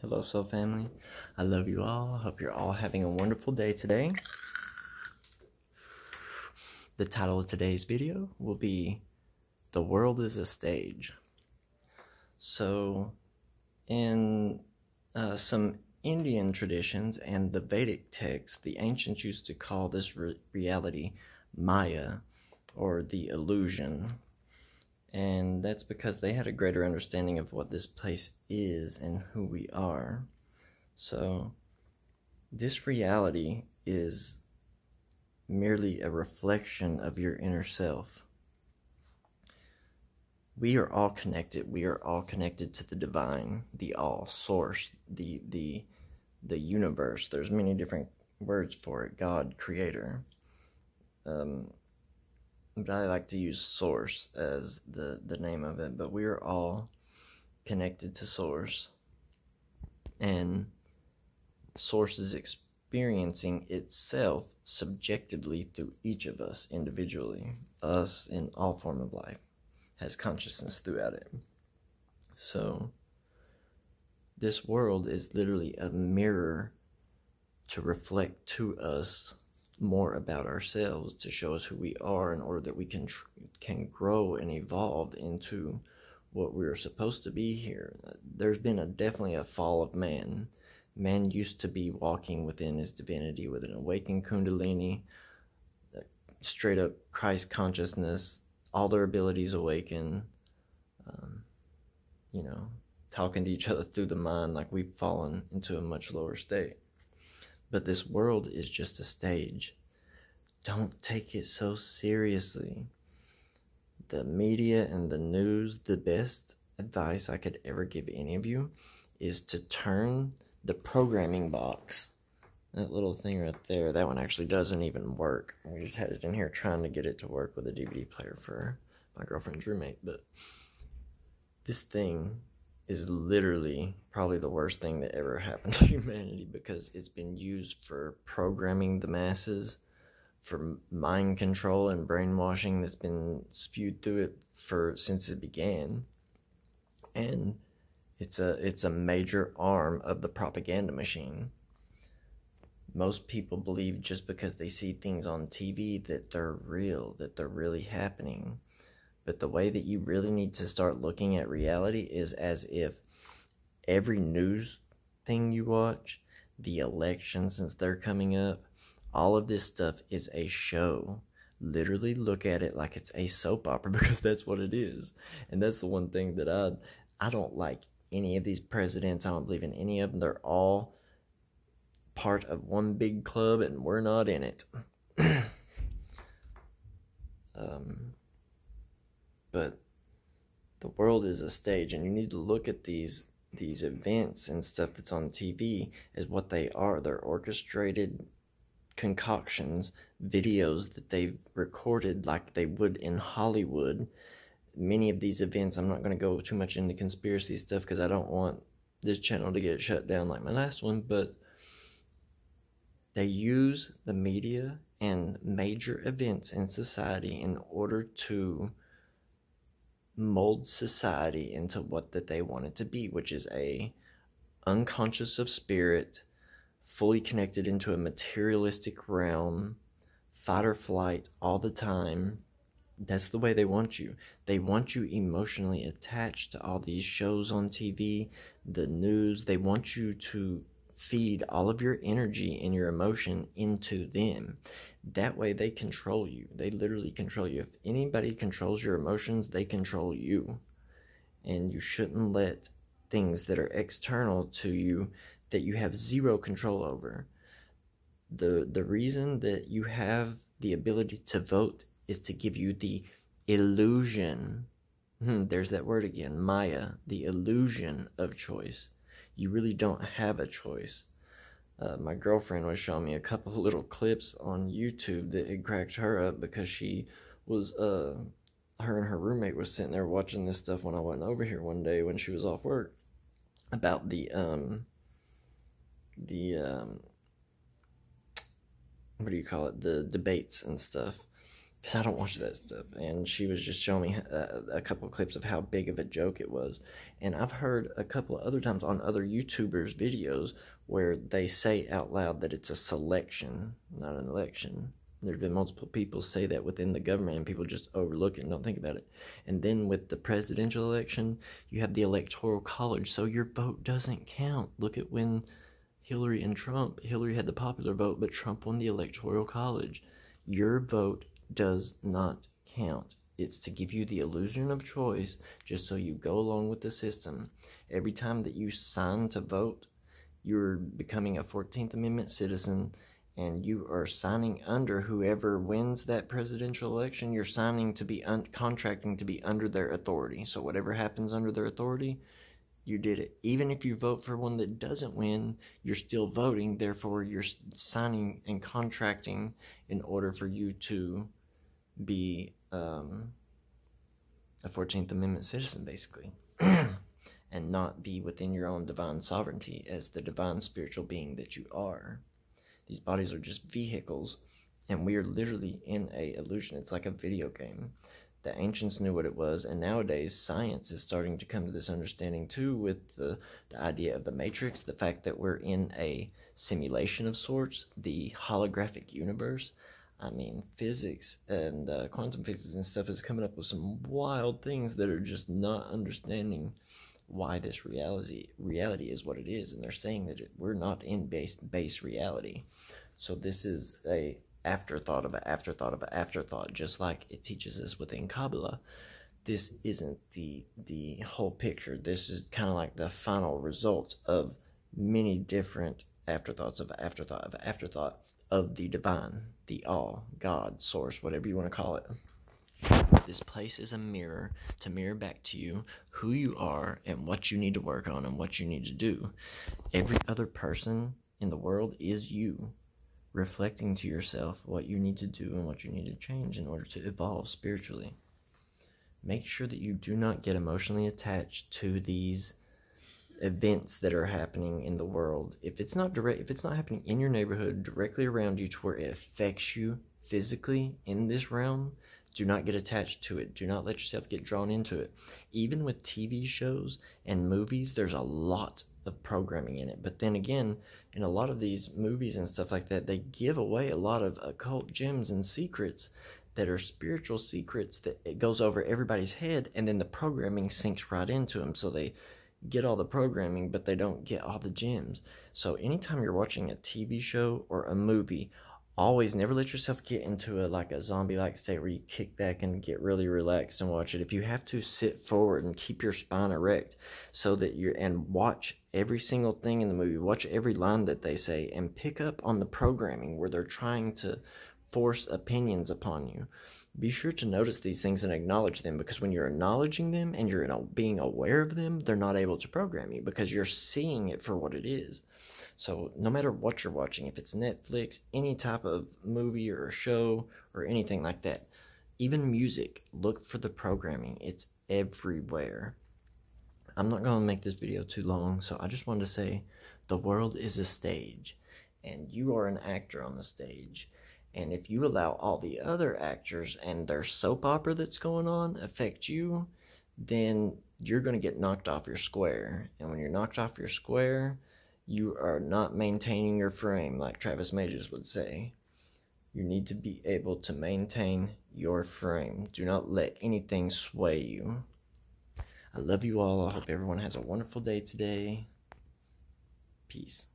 Hello, soul family. I love you all. Hope you're all having a wonderful day today. The title of today's video will be The World is a Stage. So, in some Indian traditions and the Vedic texts, the ancients used to call this reality Maya, or the illusion. And that's because they had a greater understanding of what this place is and who we are. So, this reality is merely a reflection of your inner self. We are all connected. We are all connected to the divine, the all, source, the universe. There's many different words for it. God, creator. But I like to use source as the name of it. But we are all connected to source. And source is experiencing itself subjectively through each of us individually. Us in all form of life has consciousness throughout it. So this world is literally a mirror to reflect to us more about ourselves, to show us who we are, in order that we can grow and evolve into what we're supposed to be here. There's been definitely a fall of man. Man used to be walking within his divinity with an awakened kundalini, straight up Christ consciousness, all their abilities awaken, talking to each other through the mind, like we've fallen into a much lower state. But this world is just a stage. Don't take it so seriously. The media and the news, the best advice I could ever give any of you is to turn the programming box, that little thing right there, that one actually doesn't even work. We just had it in here trying to get it to work with a DVD player for my girlfriend's roommate. But this thing is literally probably the worst thing that ever happened to humanity, because it's been used for programming the masses, for mind control and brainwashing that's been spewed through it since it began. And it's a major arm of the propaganda machine. Most people believe just because they see things on TV that they're real, that they're really happening. But the way that you really need to start looking at reality is as if every news thing you watch, the elections since they're coming up, all of this stuff is a show. Literally look at it like it's a soap opera, because that's what it is. And that's the one thing that I don't like any of these presidents. I don't believe in any of them. They're all part of one big club, and we're not in it. But the world is a stage, and you need to look at these events and stuff that's on TV as what they are. They're orchestrated concoctions, videos that they've recorded like they would in Hollywood. Many of these events, I'm not going to go too much into conspiracy stuff because I don't want this channel to get shut down like my last one, but they use the media and major events in society in order to mold society into what that they want it to be, which is a unconscious of spirit, fully connected into a materialistic realm, fight or flight all the time. That's the way they want you. They want you emotionally attached to all these shows on TV, the news. They want you to feed all of your energy and your emotion into them. That way they control you. They literally control you. If anybody controls your emotions, they control you. And you shouldn't let things that are external to you that you have zero control over. The reason that you have the ability to vote is to give you the illusion. There's that word again, Maya, the illusion of choice. You really don't have a choice. My girlfriend was showing me a couple of little clips on YouTube that had cracked her up, because she was, her and her roommate was sitting there watching this stuff when I went over here one day when she was off work, about the what do you call it, the debates and stuff. because I don't watch that stuff. And she was just showing me a couple of clips of how big of a joke it was. And I've heard a couple of other times on other YouTubers' videos where they say out loud that it's a selection, not an election. There's been multiple people say that within the government, and people just overlook it and don't think about it. And then with the presidential election, you have the electoral college, so your vote doesn't count. Look at when Hillary and Trump, Hillary had the popular vote, but Trump won the electoral college. Your vote does not count. It's to give you the illusion of choice, just so you go along with the system. Every time that you sign to vote, you're becoming a 14th Amendment citizen, and you are signing under whoever wins that presidential election. You're signing to be contracting to be under their authority. So whatever happens under their authority, you did it. Even if you vote for one that doesn't win, you're still voting. Therefore, you're signing and contracting in order for you to be a 14th Amendment citizen, basically. And not be within your own divine sovereignty as the divine spiritual being that you are. These bodies are just vehicles, and we are literally in a illusion. It's like a video game. The ancients knew what it was, and nowadays science is starting to come to this understanding too, with the idea of the matrix, the fact that we're in a simulation of sorts, the holographic universe. I mean, physics and quantum physics and stuff is coming up with some wild things that are just not understanding why this reality is what it is. And they're saying that we're not in base reality. So this is a afterthought of an afterthought of an afterthought, just like it teaches us within Kabbalah. This isn't the whole picture. This is kind of like the final result of many different afterthoughts of afterthought of afterthought of the divine, the all, God, source, whatever you want to call it. This place is a mirror to mirror back to you who you are and what you need to work on and what you need to do. Every other person in the world is you, reflecting to yourself what you need to do and what you need to change in order to evolve spiritually. Make sure that you do not get emotionally attached to these events that are happening in the world. If it's not happening in your neighborhood, directly around you, to where it affects you physically in this realm, do not get attached to it. Do not let yourself get drawn into it. Even with TV shows and movies, there's a lot of programming in it. But then again, in a lot of these movies and stuff like that, they give away a lot of occult gems and secrets that are spiritual secrets that it goes over everybody's head, and then the programming sinks right into them. So they get all the programming, but they don't get all the gems. So anytime you're watching a TV show or a movie, always never let yourself get into a zombie-like state where you kick back and get really relaxed and watch it. If you have to, sit forward and keep your spine erect so that and watch every single thing in the movie. Watch every line that they say and pick up on the programming where they're trying to force opinions upon you. Be sure to notice these things and acknowledge them, because when you're acknowledging them and you're being aware of them, they're not able to program you because you're seeing it for what it is. So no matter what you're watching, if it's Netflix, any type of movie or show or anything like that, even music, look for the programming. It's everywhere. I'm not going to make this video too long, so I just wanted to say the world is a stage, and you are an actor on the stage. And if you allow all the other actors and their soap opera that's going on affect you, then you're going to get knocked off your square. And when you're knocked off your square, you are not maintaining your frame, like Travis Majors would say. You need to be able to maintain your frame. Do not let anything sway you. I love you all. I hope everyone has a wonderful day today. Peace.